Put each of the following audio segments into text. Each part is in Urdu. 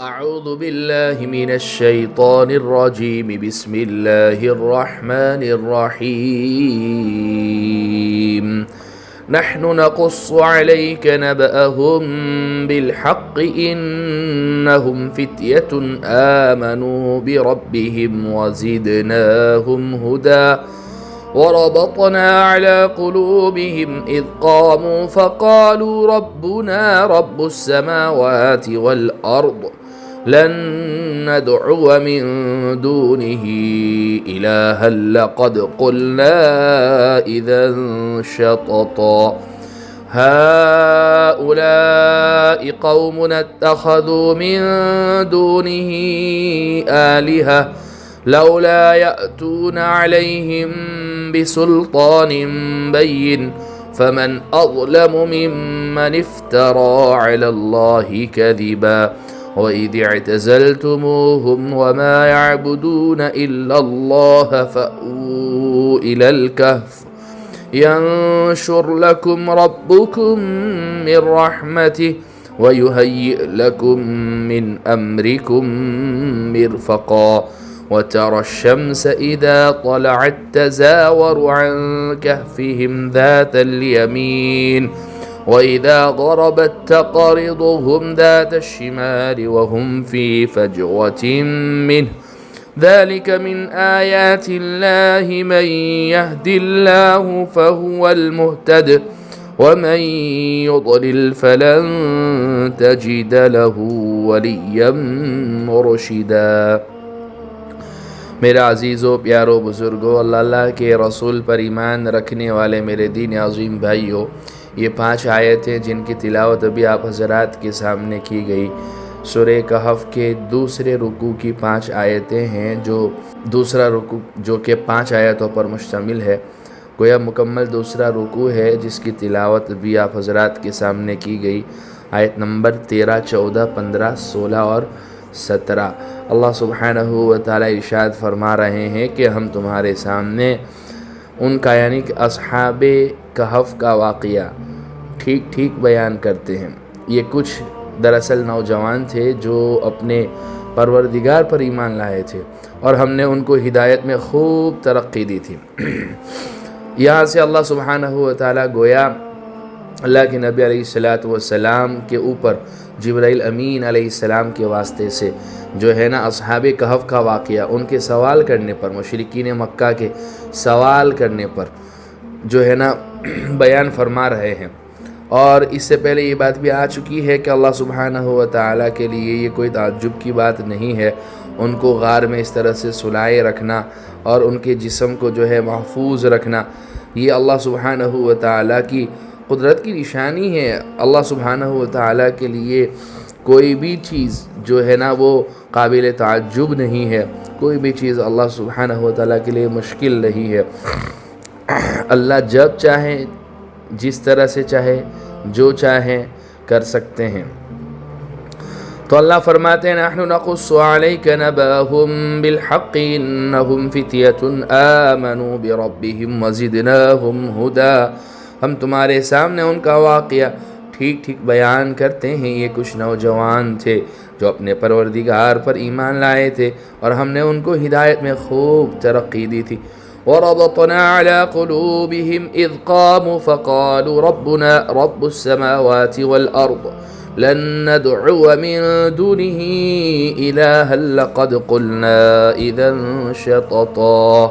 أعوذ بالله من الشيطان الرجيم بسم الله الرحمن الرحيم نحن نقص عليك نبأهم بالحق إنهم فتية آمنوا بربهم وزدناهم هدى وربطنا على قلوبهم إذ قاموا فقالوا ربنا رب السماوات والأرض لن ندعو من دونه إلها لقد قلنا إذا شططا هؤلاء قوم اتخذوا من دونه آلهة لولا يأتون عليهم بسلطان بين فمن أظلم ممن افترى على الله كذبا وإذ اعتزلتموهم وما يعبدون إلا الله فأووا إلى الكهف ينشر لكم ربكم من رحمته ويهيئ لكم من أمركم مرفقا وترى الشمس إذا طلعت تزاور عن كهفهم ذات اليمين وإذا غربت تقرضهم ذات الشمال وهم في فجوة منه ذلك من آيات الله من يهد الله فهو المهتد ومن يضلل فلن تجد له وليا مرشدا۔ میرے عزیزوں، پیاروں، بزرگوں، اللہ کے رسول پر ایمان رکھنے والے میرے دین عظیم بھائیوں، یہ 5 آیتیں جن کی تلاوت ابھی آپ حضرات کے سامنے کی گئی، سورہ کہف کے دوسرے رکوع کی 5 آیتیں ہیں، جو دوسرا رکوع جو کہ 5 آیتوں پر مشتمل ہے، گویا مکمل دوسرا رکوع ہے جس کی تلاوت ابھی آپ حضرات کے سامنے کی گئی۔ آیت نمبر 13، 14، 15، 16 اور 17۔ اللہ سبحانہ و تعالی ارشاد فرما رہے ہیں کہ ہم تمہارے سامنے ان کا یعنی کہ اصحاب کہف کا واقعہ ٹھیک ٹھیک بیان کرتے ہیں۔ یہ کچھ دراصل نوجوان تھے جو اپنے پروردگار پر ایمان لائے تھے اور ہم نے ان کو ہدایت میں خوب ترقی دی تھی۔ یہاں سے اللہ سبحانہ و تعالی گویا اللہ کے نبی علیہ السلام کے اوپر جبرائیل امین علیہ السلام کے واسطے سے جو ہے نا اصحاب کہف کا واقعہ، ان کے سوال کرنے پر، مشرکین مکہ کے سوال کرنے پر جو ہے نا بیان فرما رہے ہیں۔ اور اس سے پہلے یہ بات بھی آ چکی ہے کہ اللہ سبحانہ و تعالیٰ کے لیے یہ کوئی تعجب کی بات نہیں ہے ان کو غار میں اس طرح سے سلائے رکھنا اور ان کے جسم کو جو ہے محفوظ رکھنا، یہ اللہ سبحانہ و تعالیٰ کی قدرت کی نشانی ہے۔ اللہ سبحانہ و تعالیٰ کے لیے کوئی بھی چیز جو ہے نا وہ قابل تعجب نہیں ہے، کوئی بھی چیز اللہ سبحانہ و تعالیٰ کے لیے مشکل نہیں ہے۔ اللہ جب چاہیں، جس طرح سے چاہے، جو چاہیں کر سکتے ہیں۔ تو اللہ فرماتے ہیں نحن نقص عليك نبأهم بالحق انهم فتية آمنوا بربهم وزدناهم هدى، ہم تمہارے سامنے ان کا واقعہ ٹھیک ٹھیک بیان کرتے ہیں۔ یہ کچھ نوجوان تھے جو اپنے پروردگار پر ایمان لائے تھے اور ہم نے ان کو ہدایت میں خوب ترقی دی تھی۔ وَرَبَطْنَا عَلَى قُلُوبِهِمْ إِذْ قَامُوا فَقَالُوا رَبُّنَا رَبُّ السَّمَاوَاتِ وَالْأَرْضِ لَن نَّدْعُوَ مِن دُونِهِ إِلَٰهًا لَّقَدْ قُلْنَا إِذًا شَطَطًا،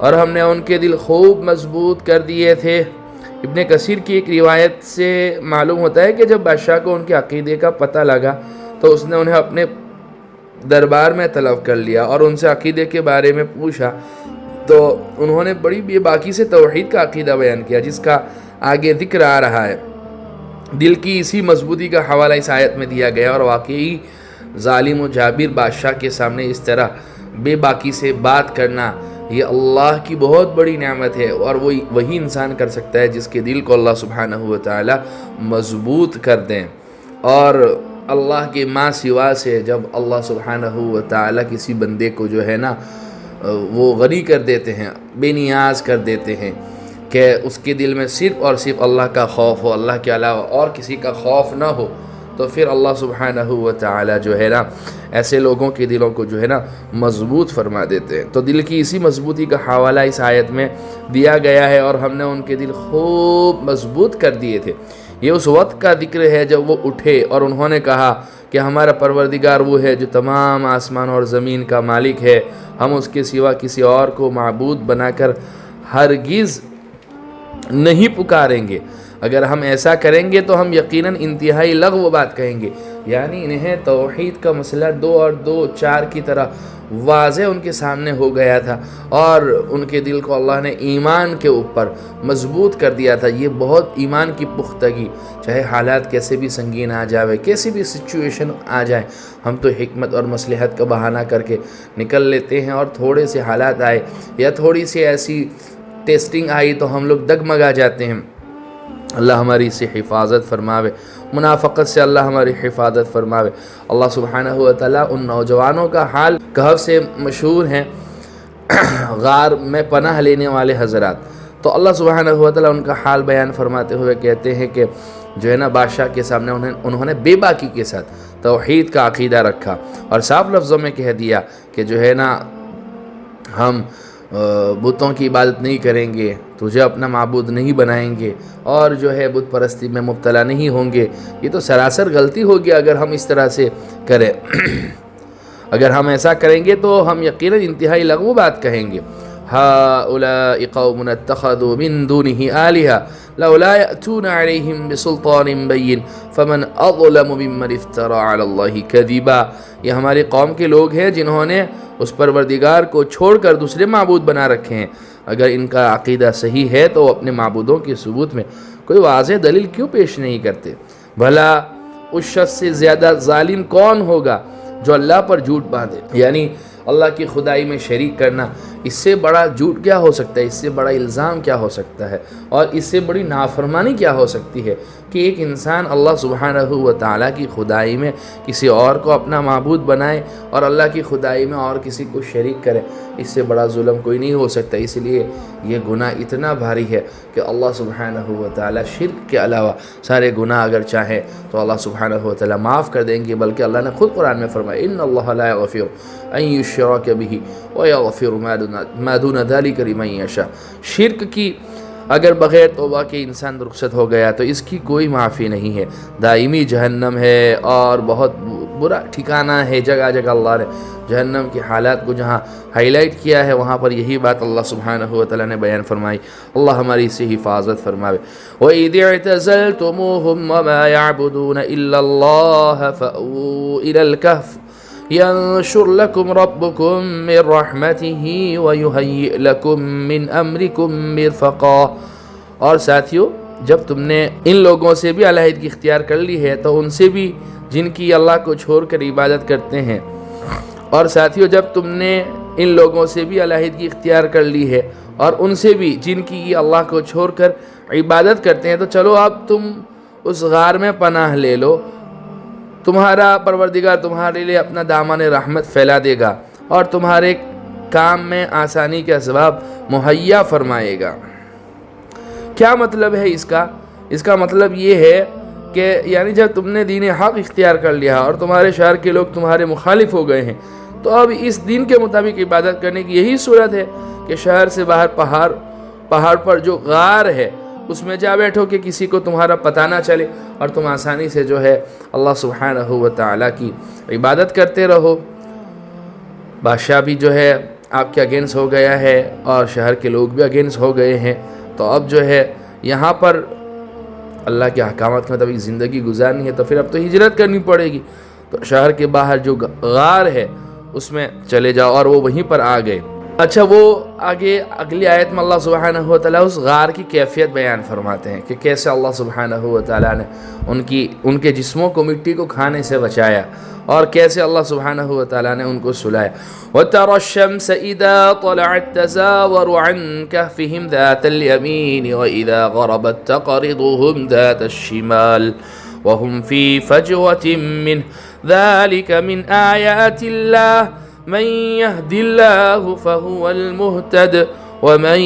اور ہم نے ان کے دل خوب مضبوط کر دیے تھے۔ ابن کثیر کی ایک روایت سے معلوم ہوتا ہے کہ جب بادشاہ کو ان کے عقیدے کا پتہ لگا تو اس نے انہیں اپنے دربار میں طلب کر لیا اور ان سے عقیدے کے بارے میں پوچھا، تو انہوں نے بڑی بے باکی سے توحید کا عقیدہ بیان کیا جس کا آگے ذکر آ رہا ہے۔ دل کی اسی مضبوطی کا حوالہ اس آیت میں دیا گیا، اور واقعی ظالم و جابر بادشاہ کے سامنے اس طرح بے باکی سے بات کرنا یہ اللہ کی بہت بڑی نعمت ہے، اور وہی انسان کر سکتا ہے جس کے دل کو اللہ سبحانہ و تعالی مضبوط کر دیں۔ اور اللہ کے ماں سوا سے جب اللہ سبحانہ و تعالی کسی بندے کو جو ہے نا وہ غنی کر دیتے ہیں، بے نیاز کر دیتے ہیں کہ اس کے دل میں صرف اور صرف اللہ کا خوف ہو، اللہ کے علاوہ اور کسی کا خوف نہ ہو، تو پھر اللہ سبحانہ و تعالی جو ہے نا ایسے لوگوں کے دلوں کو جو ہے نا مضبوط فرما دیتے ہیں۔ تو دل کی اسی مضبوطی کا حوالہ اس آیت میں دیا گیا ہے، اور ہم نے ان کے دل خوب مضبوط کر دیے تھے۔ یہ اس وقت کا ذکر ہے جب وہ اٹھے اور انہوں نے کہا کہ ہمارا پروردگار وہ ہے جو تمام آسمان اور زمین کا مالک ہے، ہم اس کے سوا کسی اور کو معبود بنا کر ہرگز نہیں پکاریں گے۔ اگر ہم ایسا کریں گے تو ہم یقیناً انتہائی لغو بات کہیں گے، یعنی انہیں توحید کا مسئلہ 2 اور 2 4 کی طرح واضح ان کے سامنے ہو گیا تھا، اور ان کے دل کو اللہ نے ایمان کے اوپر مضبوط کر دیا تھا۔ یہ بہت ایمان کی پختگی، چاہے حالات کیسے بھی سنگین آ جاوے، کیسی بھی سچویشن آ جائے، ہم تو حکمت اور مصلحت کا بہانہ کر کے نکل لیتے ہیں، اور تھوڑے سے حالات آئے یا تھوڑی سی ایسی ٹیسٹنگ آئی تو ہم لوگ دگمگا جاتے ہیں۔ اللہ ہماری سے حفاظت فرماوے، منافقت سے اللہ ہماری حفاظت فرماوے۔ اللہ سبحانہ و تعالیٰ ان نوجوانوں کا حال کہف سے مشہور ہیں، غار میں پناہ لینے والے حضرات، تو اللہ سبحانہ و تعالیٰ ان کا حال بیان فرماتے ہوئے کہتے ہیں کہ جو ہے نا بادشاہ کے سامنے انہوں نے بے باکی کے ساتھ توحید کا عقیدہ رکھا، اور صاف لفظوں میں کہہ دیا کہ جو ہے نا ہم بتوں کی عبادت نہیں کریں گے، تجھے اپنا معبود نہیں بنائیں گے، اور جو ہے بت پرستی میں مبتلا نہیں ہوں گے۔ یہ تو سراسر غلطی ہوگی اگر ہم اس طرح سے کریں۔ اگر ہم ایسا کریں گے تو ہم یقیناً انتہائی لغو بات کہیں گے۔ هؤلاء قوم اتخذوا من دونه آلهة لولا يأتون عليهم بسلطان بين فمن أظلم ممن افترى على الله كذبا۔ یہ ہماری قوم کے لوگ ہیں جنہوں نے اس پروردگار کو چھوڑ کر دوسرے معبود بنا رکھے ہیں۔ اگر ان کا عقیدہ صحیح ہے تو اپنے معبودوں کے ثبوت میں کوئی واضح دلیل کیوں پیش نہیں کرتے؟ بھلا اس شخص سے زیادہ ظالم کون ہوگا جو اللہ پر جھوٹ باندھے؟ یعنی اللہ کی خدائی میں شریک کرنا، اس سے بڑا جھوٹ کیا ہو سکتا ہے، اس سے بڑا الزام کیا ہو سکتا ہے، اور اس سے بڑی نافرمانی کیا ہو سکتی ہے کہ ایک انسان اللہ سبحانہ و تعالیٰ کی خدائی میں کسی اور کو اپنا معبود بنائے اور اللہ کی خدائی میں اور کسی کو شریک کرے۔ اس سے بڑا ظلم کوئی نہیں ہو سکتا۔ اس لیے یہ گناہ اتنا بھاری ہے کہ اللہ سبحانہ و تعالیٰ شرک کے علاوہ سارے گناہ اگر چاہیں تو اللہ سبحانہ و تعالیٰ معاف کر دیں گے، بلکہ اللہ نے خود قرآن میں فرمایا ان اللہ لا یغفر ان یشرک بہ ویغفر ما دون ذلک لمن یشاء۔ شرک کی اگر بغیر توبہ کے انسان رخصت ہو گیا تو اس کی کوئی معافی نہیں ہے، دائمی جہنم ہے، اور بہت برا ٹھکانہ ہے۔ جگہ جگہ اللہ نے جہنم کی حالات کو جہاں ہائی لائٹ کیا ہے وہاں پر یہی بات اللہ سبحانہ و تعالیٰ نے بیان فرمائی۔ اللہ ہماری سے حفاظت فرماوے۔ وَإِذِ اعْتَزَلْتُمُوهُمْ وَمَا يَعْبُدُونَ إِلَّا اللَّهَ فَأْوُوا إِلَى الْكَهْفِ ينشر لكم ربكم من رحمته ويهيئ لكم من امركم مرفقا۔ اور ساتھیو، جب تم نے ان لوگوں سے بھی علیحدگی اختیار کر لی ہے تو ان سے بھی جن کی اللہ کو چھوڑ کر عبادت کرتے ہیں، اور ساتھیو جب تم نے ان لوگوں سے بھی علیحدگی اختیار کر لی ہے اور ان سے بھی جن کی اللہ کو چھوڑ کر عبادت کرتے ہیں، تو چلو اب تم اس غار میں پناہ لے لو، تمہارا پروردگار تمہارے لیے اپنا دامن رحمت پھیلا دے گا اور تمہارے کام میں آسانی کے اسباب مہیا فرمائے گا۔ کیا مطلب ہے اس کا؟ اس کا مطلب یہ ہے کہ یعنی جب تم نے دین حق اختیار کر لیا اور تمہارے شہر کے لوگ تمہارے مخالف ہو گئے ہیں، تو اب اس دین کے مطابق عبادت کرنے کی یہی صورت ہے کہ شہر سے باہر پہاڑ پر جو غار ہے اس میں جا بیٹھو کہ کسی کو تمہارا پتہ نہ چلے، اور تم آسانی سے جو ہے اللہ سبحانہ و تعالیٰ کی عبادت کرتے رہو۔ بادشاہ بھی جو ہے آپ کے اگینسٹ ہو گیا ہے اور شہر کے لوگ بھی اگینسٹ ہو گئے ہیں، تو اب جو ہے یہاں پر اللہ کے احکامات کے مطابق زندگی گزارنی ہے، تو پھر اب تو ہجرت کرنی پڑے گی۔ تو شہر کے باہر جو غار ہے اس میں چلے جاؤ، اور وہ وہیں پر آ گئے۔ اچھا، وہ آگے اگلی آیت میں اللہ سبحانہ و تعالیٰ اس غار کی کیفیت بیان فرماتے ہیں کہ کیسے اللہ سبحانہ و تعالیٰ نے ان کے جسموں کو مٹی کو کھانے سے بچایا، اور کیسے اللہ سبحانہ و تعالیٰ نے ان کو سلایا۔ وَتَرَى الشَّمْسَ إِذَا طَلَعَتْ تَزَاوَرُ عَنْ كَهْفِهِمْ ذَاتَ الْيَمِينِ وَإِذَا غَرَبَتْ تَقْرِضُهُمْ ذَاتَ الشِّمَالِ وَهُمْ فِي فَجْوَةٍ مِّنْهُ ذَلِكَ مِنْ آيَاتِ اللَّهِ من يهد الله فهو المهتد ومن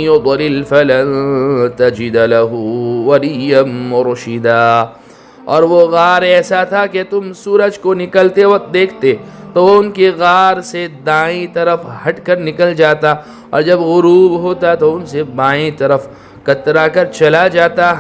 يضلل فلن تجد له وليا مرشدا۔ اور وہ غار ایسا تھا کہ تم سورج کو نکلتے وقت دیکھتے تو وہ ان کی غار سے دائیں طرف ہٹ کر نکل جاتا، اور جب غروب ہوتا تو ان سے بائیں طرف کترا کر چلا جاتا۔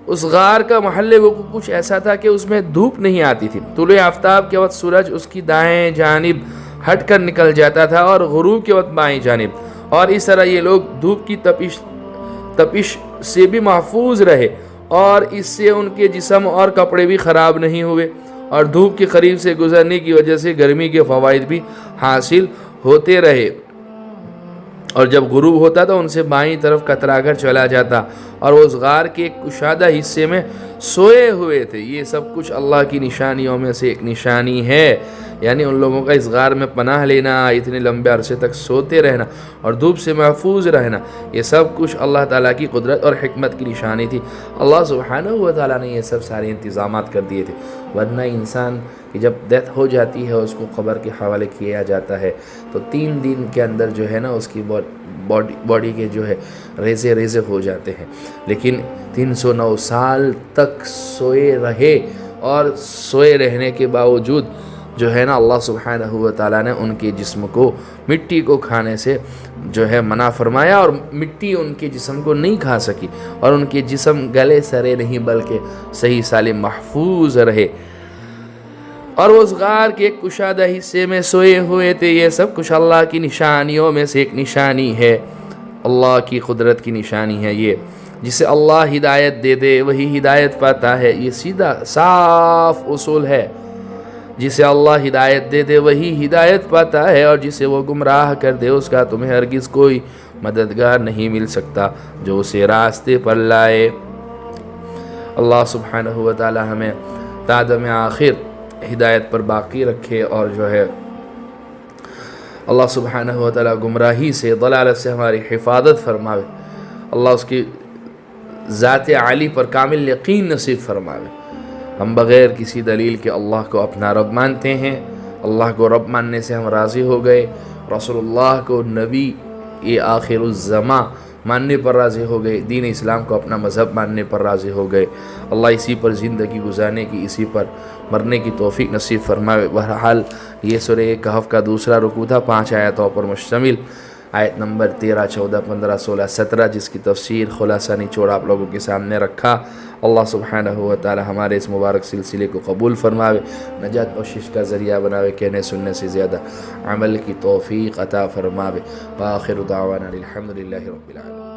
اس غار کا محل وقوع کچھ ایسا تھا کہ اس میں دھوپ نہیں آتی تھی۔ طلوع آفتاب کے وقت سورج اس کی دائیں جانب ہٹ کر نکل جاتا تھا اور غروب کے وقت بائیں جانب، اور اس طرح یہ لوگ دھوپ کی تپش سے بھی محفوظ رہے، اور اس سے ان کے جسم اور کپڑے بھی خراب نہیں ہوئے، اور دھوپ کے قریب سے گزرنے کی وجہ سے گرمی کے فوائد بھی حاصل ہوتے رہے۔ اور جب غروب ہوتا تو ان سے بائیں طرف کترا کر چلا جاتا، اور وہ اس غار کے ایک کشادہ حصے میں سوئے ہوئے تھے۔ یہ سب کچھ اللہ کی نشانیوں میں سے ایک نشانی ہے، یعنی ان لوگوں کا اس غار میں پناہ لینا، اتنے لمبے عرصے تک سوتے رہنا اور دھوپ سے محفوظ رہنا، یہ سب کچھ اللہ تعالیٰ کی قدرت اور حکمت کی نشانی تھی۔ اللہ سبحانہ و تعالیٰ نے یہ سب سارے انتظامات کر دیے تھے، ورنہ انسان کی جب ڈیتھ ہو جاتی ہے اس کو قبر کے حوالے کیا جاتا ہے تو 3 دن کے اندر جو ہے نا اس کی باڈی کے جو ہے ریزے ہو جاتے ہیں، لیکن 309 سال تک سوئے رہے، اور سوئے رہنے کے باوجود جو ہے نا اللہ سبحانہ و تعالیٰ نے ان کے جسم کو مٹی کو کھانے سے جو ہے منع فرمایا، اور مٹی ان کے جسم کو نہیں کھا سکی، اور ان کے جسم گلے سرے نہیں بلکہ صحیح سالم محفوظ رہے، اور وہ اس غار کے ایک کشادہ حصے میں سوئے ہوئے تھے۔ یہ سب کچھ اللہ کی نشانیوں میں سے ایک نشانی ہے، اللہ کی قدرت کی نشانی ہے یہ۔ جسے اللہ ہدایت دے دے وہی ہدایت پاتا ہے، یہ سیدھا صاف اصول ہے۔ جسے اللہ ہدایت دے دے وہی ہدایت پاتا ہے، اور جسے وہ گمراہ کر دے اس کا تمہیں ہرگز کوئی مددگار نہیں مل سکتا جو اسے راستے پر لائے۔ اللہ سبحانہ و تعالی ہمیں تا دم آخر ہدایت پر باقی رکھے، اور جو ہے اللہ سبحانہ و تعالی گمراہی سے، ضلالت سے ہماری حفاظت فرماوے۔ اللہ اس کی ذات عالی پر کامل یقین نصیب فرماوے۔ ہم بغیر کسی دلیل کے اللہ کو اپنا رب مانتے ہیں، اللہ کو رب ماننے سے ہم راضی ہو گئے، رسول اللہ کو نبی یہ آخر الزماں ماننے پر راضی ہو گئے، دین اسلام کو اپنا مذہب ماننے پر راضی ہو گئے۔ اللہ اسی پر زندگی گزارنے کی، اسی پر مرنے کی توفیق نصیب فرماوے۔ بہرحال یہ سورہ کہف کا دوسرا رکوع تھا، 5 آیاتوں پر مشتمل، آیت نمبر 13، 14، 15، 16، 17، جس کی تفسیر خلاصہ نچوڑ آپ لوگوں کے سامنے رکھا۔ اللہ سبحانہ و تعالی ہمارے اس مبارک سلسلے کو قبول فرماوے، نجات بخشش کا ذریعہ بناوے، کہنے سننے سے زیادہ عمل کی توفیق عطا فرماوے۔ وآخر دعوانا الحمدللہ رب العالمین۔